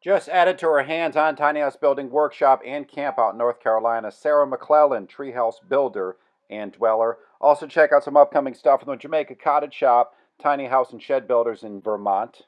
Just added to her hands-on tiny house building workshop and camp out in North Carolina, Sarah McClellan, treehouse builder and dweller. Also check out some upcoming stuff from the Jamaica Cottage Shop, tiny house and shed builders in Vermont.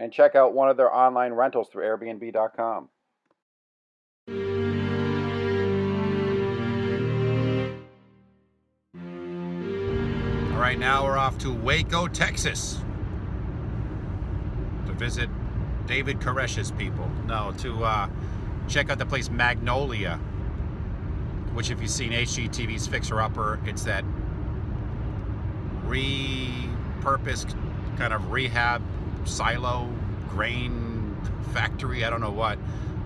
And check out one of their online rentals through Airbnb.com. All right, now we're off to Waco, Texas to visit David Koresh's people. No, to check out the place Magnolia, which if you've seen HGTV's Fixer Upper, it's that repurposed kind of rehab silo grain factory, I don't know what,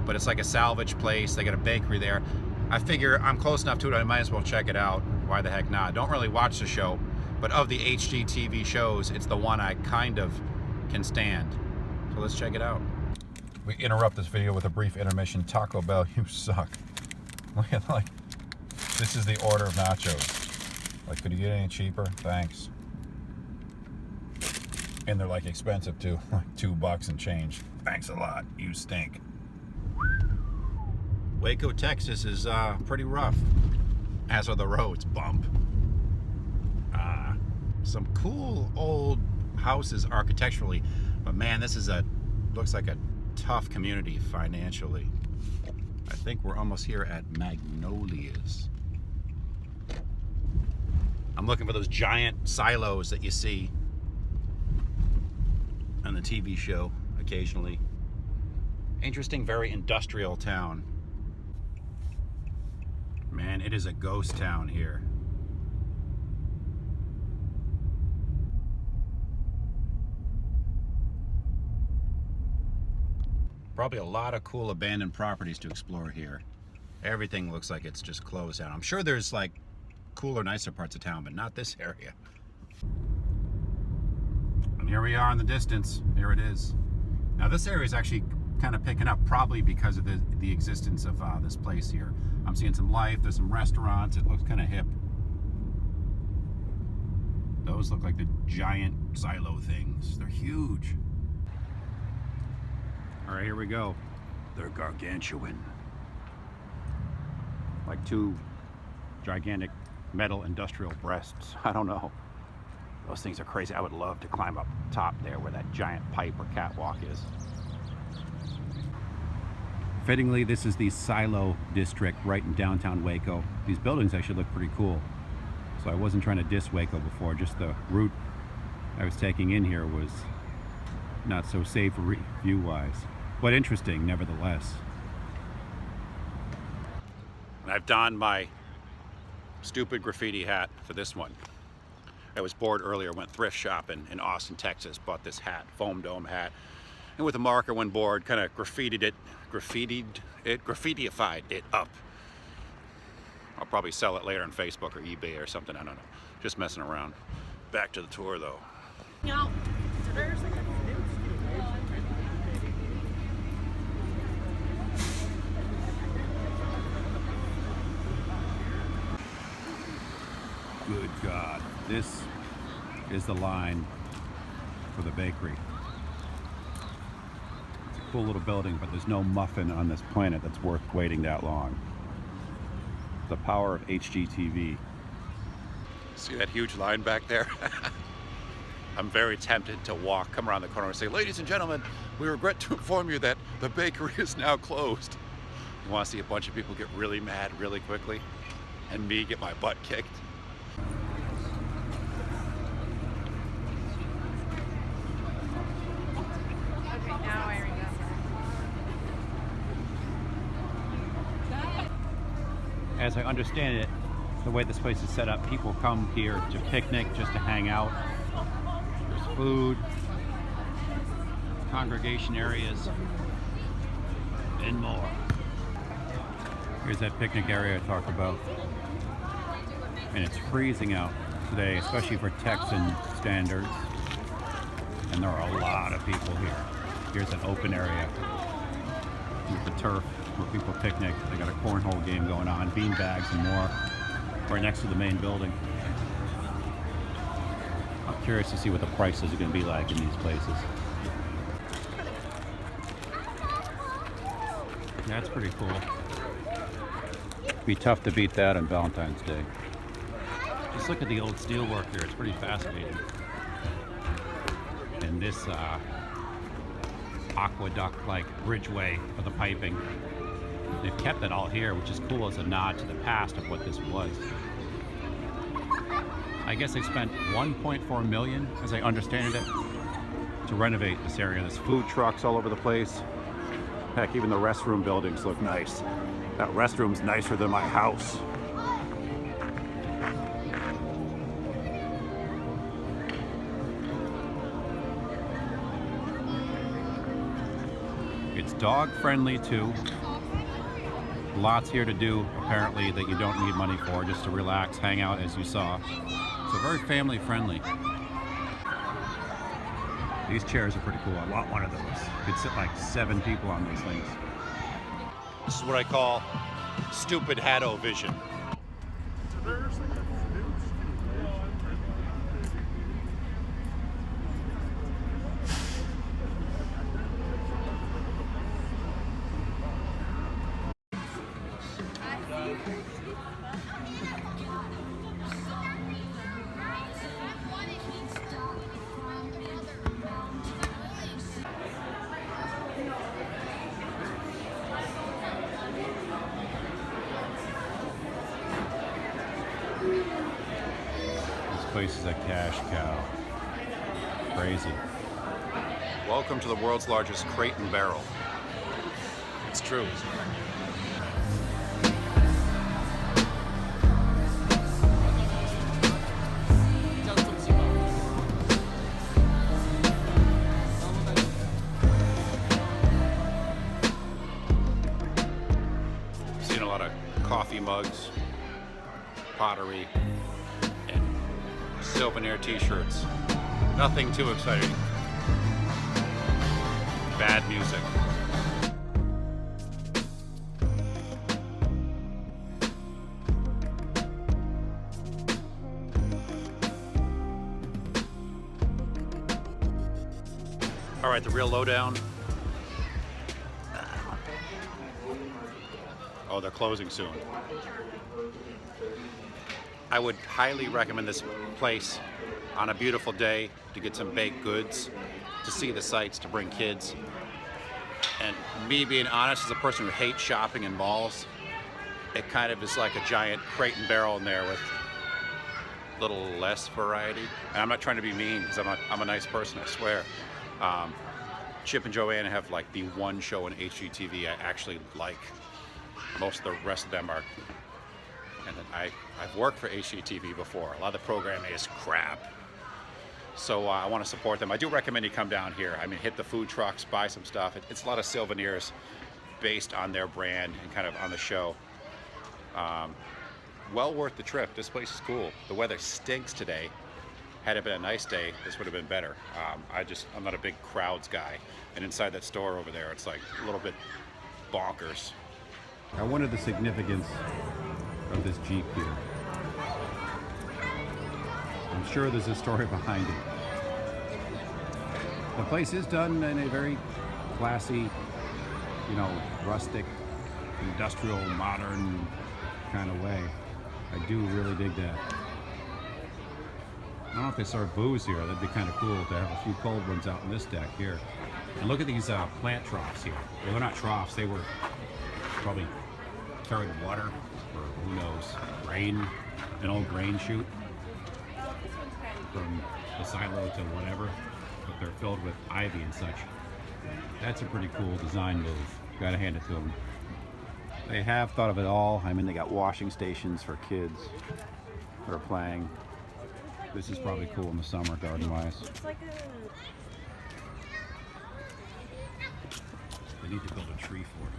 but it's like a salvage place. They got a bakery there. I figure I'm close enough to it, I might as well check it out. Why the heck not? Don't really watch the show, but of the HGTV shows, it's the one I kind of can stand. So let's check it out. We interrupt this video with a brief intermission. Taco Bell, you suck. Look at, like, this is the order of nachos. Like, could you get any cheaper? Thanks. And they're like expensive too, like $2 and change. Thanks a lot, you stink. Waco, Texas is pretty rough, as are the roads. Bump. Some cool old houses architecturally, but man, this is looks like a tough community financially. I think we're almost here at Magnolia's. I'm looking for those giant silos that you see on the TV show occasionally. Interesting, very industrial town. Man, it is a ghost town here. Probably a lot of cool abandoned properties to explore here. Everything looks like it's just closed down. I'm sure there's like cooler, nicer parts of town, but not this area. And here we are in the distance. Here it is. Now this area is actually kind of picking up, probably because of the existence of this place here. I'm seeing some life. There's some restaurants. It looks kind of hip. Those look like the giant silo things. They're huge. All right, here we go. They're gargantuan. Like two gigantic metal industrial breasts. I don't know. Those things are crazy. I would love to climb up top there where that giant pipe or catwalk is. Fittingly, this is the Silo District right in downtown Waco. These buildings actually look pretty cool. So I wasn't trying to diss Waco before, just the route I was taking in here was not so savory view-wise, but interesting nevertheless. And I've donned my stupid graffiti hat for this one. I was bored earlier, went thrift shopping in Austin, Texas, bought this hat, foam dome hat, and with a marker when bored, kind of graffitiified it up. I'll probably sell it later on Facebook or eBay or something, I don't know. Just messing around. Back to the tour though. Good God, this is the line for the bakery. It's a cool little building, but there's no muffin on this planet that's worth waiting that long. The power of HGTV. See that huge line back there? I'm very tempted to come around the corner and say, ladies and gentlemen, we regret to inform you that the bakery is now closed. You want to see a bunch of people get really mad really quickly and me get my butt kicked? As I understand it, the way this place is set up, people come here to picnic, just to hang out. There's food, congregation areas, and more. Here's that picnic area I talked about. And it's freezing out today, especially for Texan standards. And there are a lot of people here. Here's an open area with the turf where people picnic. They got a cornhole game going on, bean bags and more, right next to the main building. I'm curious to see what the prices are going to be like in these places. That's pretty cool. Be tough to beat that on Valentine's Day. Just look at the old steelwork here. It's pretty fascinating. And this aqueduct-like bridgeway for the piping. They've kept it all here, which is cool as a nod to the past of what this was. I guess they spent $1.4 million, as I understand it, to renovate this area. There's food trucks all over the place. Heck, even the restroom buildings look nice. That restroom's nicer than my house. It's dog friendly too. Lots here to do, apparently, that you don't need money for, just to relax, hang out, as you saw. So very family friendly. These chairs are pretty cool. I want one of those. You could sit like 7 people on these things. This is what I call stupid Haddo vision. This place is a cash cow. Crazy. Welcome to the world's largest crate and barrel. It's true. Seen a lot of coffee mugs, pottery, and souvenir t-shirts. Nothing too exciting. Bad music. All right, the real lowdown. Oh, they're closing soon. I would highly recommend this place on a beautiful day to get some baked goods, to see the sights, to bring kids. And me being honest, as a person who hates shopping in malls, it kind of is like a giant crate and barrel in there with a little less variety. And I'm not trying to be mean, because I'm a nice person, I swear. Chip and Joanna have like the one show on HGTV I actually like. Most of the rest of them are, and then I've worked for HGTV before. A lot of the programming is crap. So I want to support them. I do recommend you come down here. I mean, hit the food trucks, buy some stuff. It's a lot of souvenirs based on their brand and kind of on the show. Well worth the trip. This place is cool. The weather stinks today. Had it been a nice day, this would have been better. I'm not a big crowds guy. And inside that store over there, it's like a little bit bonkers. I wondered the significance of this Jeep here. I'm sure there's a story behind it. The place is done in a very classy, rustic, industrial, modern kind of way. I do really dig that. I don't know if they serve booze here. That'd be kind of cool to have a few cold ones out in this deck here. And look at these plant troughs here. Well, they're not troughs. They were probably carried water, or who knows, grain, an old grain chute from the silo to whatever, but they're filled with ivy and such. That's a pretty cool design move. Gotta hand it to them. They have thought of it all. I mean, they got washing stations for kids who are playing. This is probably cool in the summer, garden-wise. They need to build a tree fort.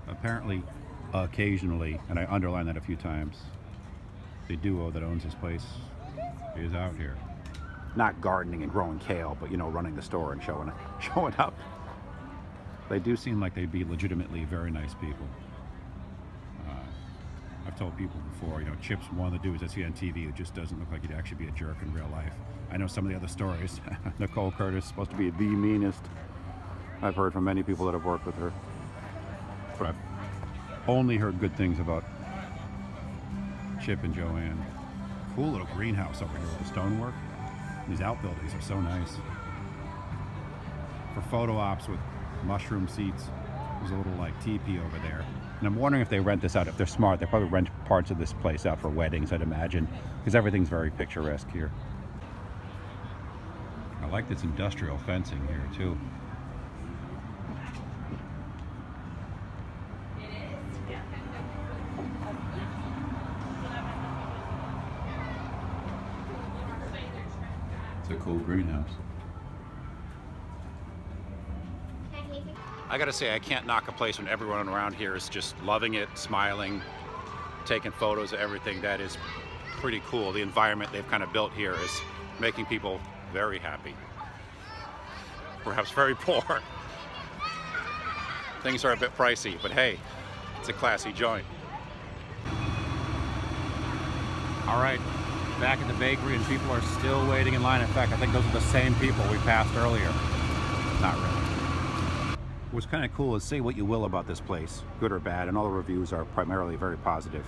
Apparently, occasionally, and I underlined that a few times, the duo that owns this place is out here. Not gardening and growing kale, but running the store and showing up. They do seem like they'd be legitimately very nice people. I've told people before, Chip's one of the dudes I see on TV who just doesn't look like he'd actually be a jerk in real life. I know some of the other stories. Nicole Curtis is supposed to be the meanest. I've heard from many people that have worked with her, but I've only heard good things about Chip and Joanne. Cool little greenhouse over here with the stonework. These outbuildings are so nice. For photo ops with mushroom seats, there's a little like teepee over there. And I'm wondering if they rent this out. If they're smart, they probably rent parts of this place out for weddings, I'd imagine, because everything's very picturesque here. I like this industrial fencing here too. It's a cool greenhouse. I gotta say, I can't knock a place when everyone around here is just loving it, smiling, taking photos of everything. That is pretty cool. The environment they've kind of built here is making people very happy. Perhaps very poor. Things are a bit pricey, but hey, it's a classy joint. All right, back at the bakery and people are still waiting in line. In fact, I think those are the same people we passed earlier. Not really. What's kind of cool is, say what you will about this place, good or bad, and all the reviews are primarily very positive.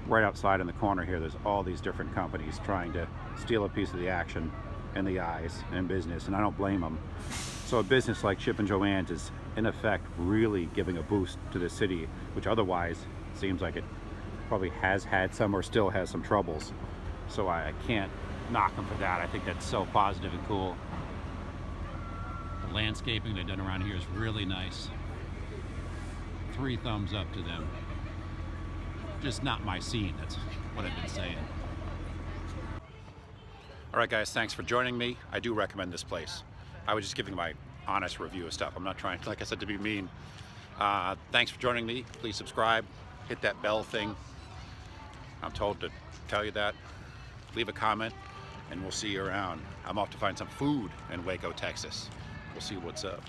Right outside in the corner here, there's all these different companies trying to steal a piece of the action and the eyes in business, and I don't blame them. So a business like Chip and Joanne's is in effect really giving a boost to the city, which otherwise seems like it probably has had some or still has some troubles. So I can't knock them for that. I think that's so positive and cool. The landscaping they've done around here is really nice. 3 thumbs up to them. Just not my scene, that's what I've been saying. All right, guys, thanks for joining me. I do recommend this place. I was just giving my honest review of stuff. I'm not trying, like I said, to be mean. Thanks for joining me. Please subscribe, hit that bell thing. I'm told to tell you that. Leave a comment, and we'll see you around. I'm off to find some food in Waco, Texas. We'll see what's up.